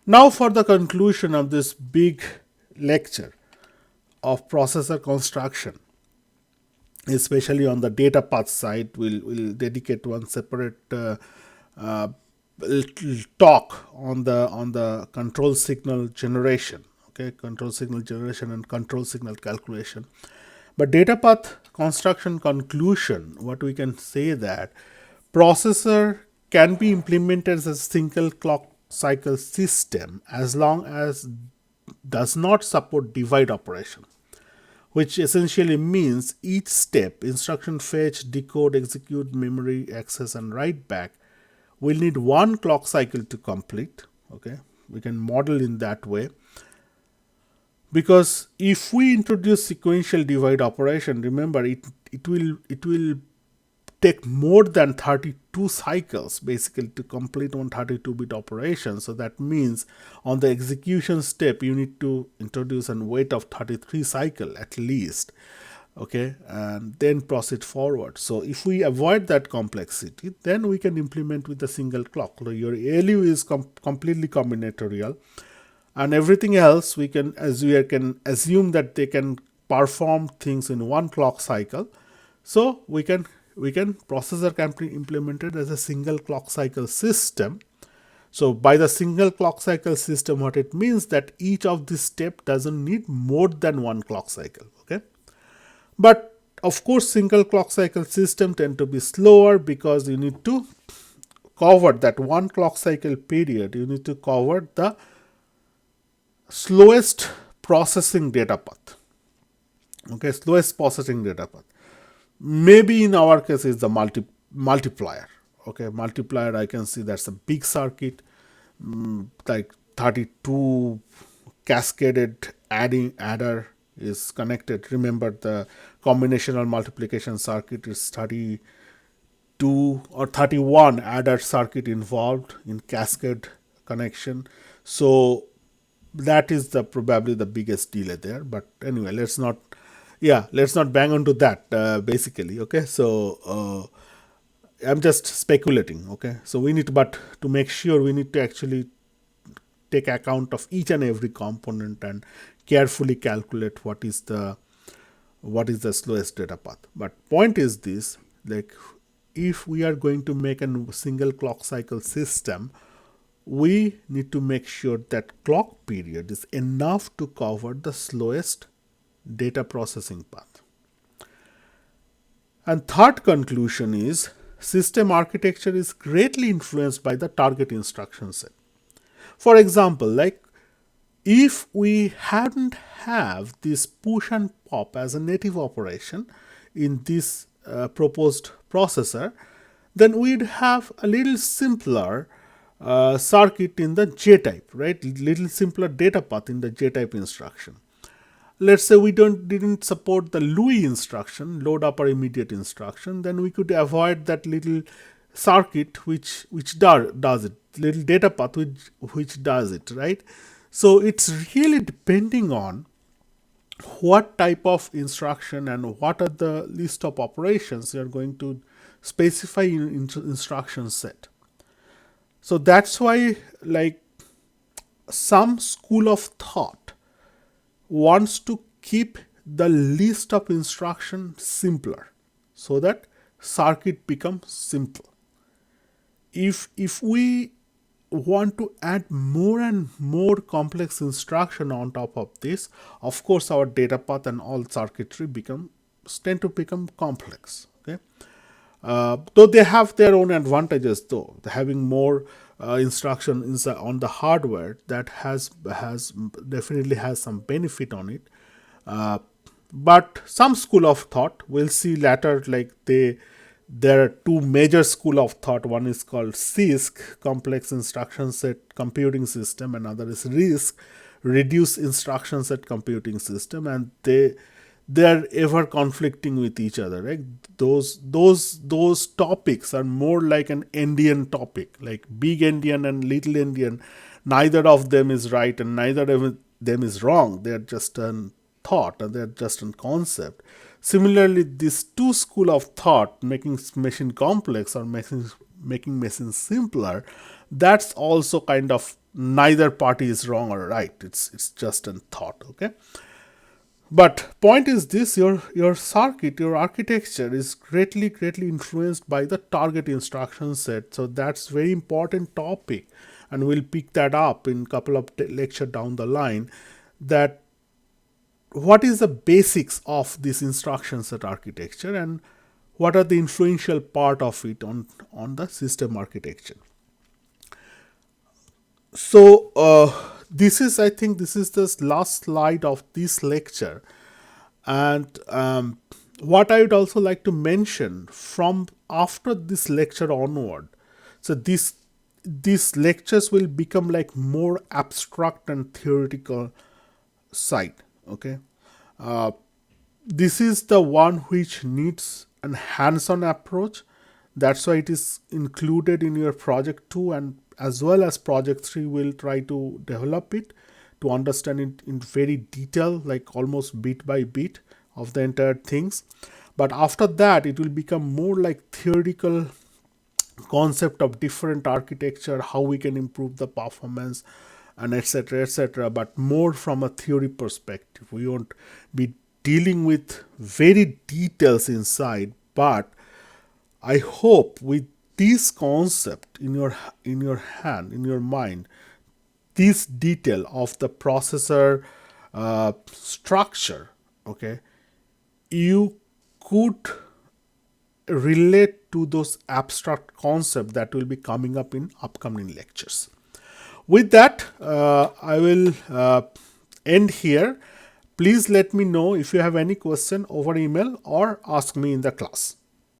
Now for the conclusion of this big lecture of processor construction, especially on the data path side, we'll dedicate one separate uh, talk on the control signal generation. Okay, control signal generation and control signal calculation. But data path construction conclusion, what we can say that processor can be implemented as a single clock cycle system as long as does not support divide operation, which essentially means each step, instruction fetch, decode, execute, memory access, and write back, will need one clock cycle to complete. Okay, we can model in that way, because if we introduce sequential divide operation, remember it will take more than 32 cycles basically to complete one 32-bit operation. So that means on the execution step you need to introduce a wait of 33 cycle at least. Okay, and then proceed forward. So if we avoid that complexity, then we can implement with a single clock. So your ALU is completely combinatorial, and everything else we can assume that they can perform things in one clock cycle. So we can processor can be implemented as a single clock cycle system. So by the single clock cycle system, what it means that each of this step doesn't need more than one clock cycle. Okay, but of course single clock cycle system tend to be slower because you need to cover that one clock cycle period. You need to cover the slowest processing data path. Okay, slowest processing data path. Maybe in our case is the multiplier. Okay, multiplier, I can see that's a big circuit, like 32 cascaded adder is connected. Remember the combinational multiplication circuit is 32 or 31 adder circuit involved in cascade connection. So that is the probably the biggest delay there. But anyway, let's not bang onto that basically. Okay, so I'm just speculating. Okay, so we need but to make sure we need to actually take account of each and every component and carefully calculate what is the slowest data path. But point is this, like if we are going to make a single clock cycle system, we need to make sure that clock period is enough to cover the slowest data processing path. And third conclusion is system architecture is greatly influenced by the target instruction set. For example, like if we hadn't have this push and pop as a native operation in this proposed processor, then we'd have a little simpler circuit in the J-type, right? Little simpler data path in the J-type instruction. Let's say we didn't support the LUI instruction, load up or immediate instruction, then we could avoid that little circuit which does it, little data path which does it, right? So it's really depending on what type of instruction and what are the list of operations you are going to specify in instruction set. So that's why, like, some school of thought wants to keep the list of instruction simpler so that circuit becomes simple. If we want to add more and more complex instruction on top of this, of course our data path and all circuitry tend to become complex. Okay, though they have their own advantages, though having more instruction on the hardware, that has definitely has some benefit on it. But some school of thought, we'll see later, like there are two major school of thought. One is called CISC, complex instruction set computing system, and other is RISC, reduced instruction set computing system, and they're ever conflicting with each other, right? Those topics are more like an Indian topic, like big Indian and little Indian. Neither of them is right and neither of them is wrong. They're just a thought and they're just a concept. Similarly, these two school of thought, making machine complex or making machine simpler, that's also kind of neither party is wrong or right. It's just a thought. Okay. But point is this: your circuit, your architecture is greatly influenced by the target instruction set. So that's very important topic, and we'll pick that up in couple of lecture down the line. That what is the basics of this instruction set architecture, and what are the influential part of it on the system architecture. So this is, I think, this is the last slide of this lecture, and what I would also like to mention from after this lecture onward. So these lectures will become like more abstract and theoretical side. Okay, this is the one which needs a hands-on approach. That's why it is included in your project 2, and as well as project 3 will try to develop it to understand it in very detail, like almost bit by bit of the entire things. But after that it will become more like theoretical concept of different architecture, how we can improve the performance, and etc., but more from a theory perspective. We won't be dealing with very details inside, but I hope with this concept in your hand, in your mind, this detail of the processor structure, okay, you could relate to those abstract concepts that will be coming up in upcoming lectures. With that, I will end here. Please let me know if you have any question over email or ask me in the class.